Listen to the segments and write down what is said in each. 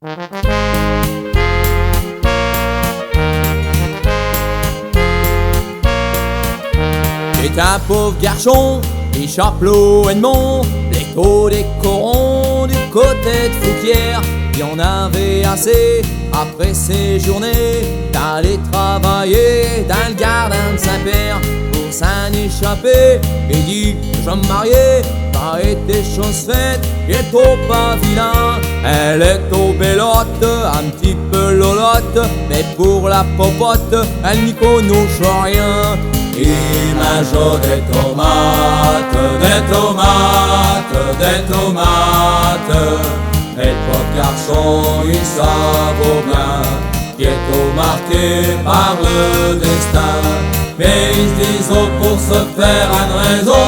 C'est un pauvre garçon, Richard Plot Edmond, l'écho des corons du côté de Fouquier. Il y en avait assez après ces journées d'aller travailler dans le jardin de Saint-Père pour s'en échapper. Il dit je vais me marier, ça a été chose faite, il est au pas vilain. Elle est au bellotte, un petit peu lolotte, mais pour la popote, elle n'y connaît rien. Il mange des tomates, des tomates, des tomates. Et le pauvre garçon, il savait bien qu'il est tout marqué par le destin. Mais ils se disent oh, pour se faire une raison,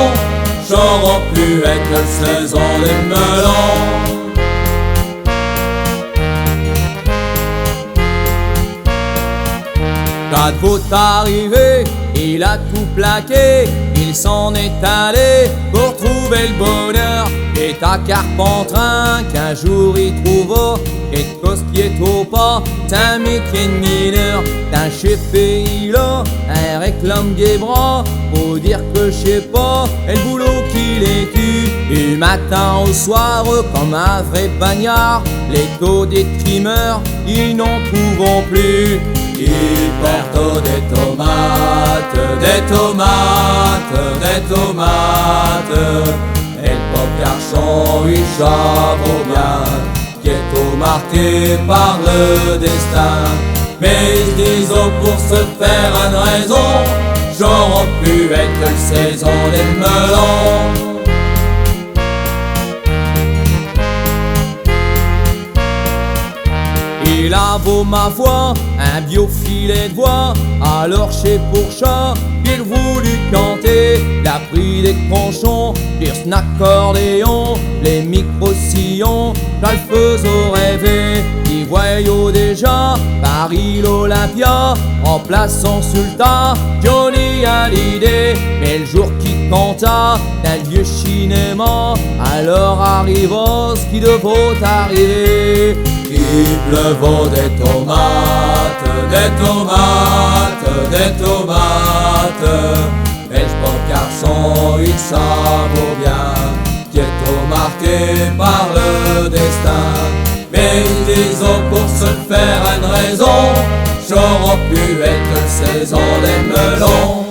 j'aurais pu être la saison des melons. Quand vous arrivé, il a tout plaqué, il s'en est allé pour trouver le bonheur. Et à Carpentrin qu'un jour il trouva quelque chose qui est au pas d'un métier de mineur. D'un chef pays-là, un réclame des bras pour dire que je sais pas, et le boulot qu'il est tu. Du matin au soir, comme un vrai bagnard, les taux des trimeurs, ils n'en trouvent plus. Ils portent des tomates, des tomates, des tomates. Et le pauvre garçon, il savait bien qu'il est tout marqué par le destin. Mais ils se disent oh, pour se faire une raison, j'aurais pu être la saison des melons. Il a beau ma foi, un bio filet de voix, alors chez pour chat, il voulut canter. La pris des conchons, dire son accordéon, les micro-sillons, ça le faisait rêver. Il voyait déjà Paris l'Olympia, remplaçant Sultan, Johnny Hallyday. Mais le jour qui compta d'un vieux cinéma, alors arriva ce qui devait arriver. Il pleuvait des tomates, des tomates, des tomates. Et le pauvre garçon, il savait bien qu'il est tout marqué par le destin. Mais ils disent oh, pour se faire une raison, j'aurais pu être la saison des melons.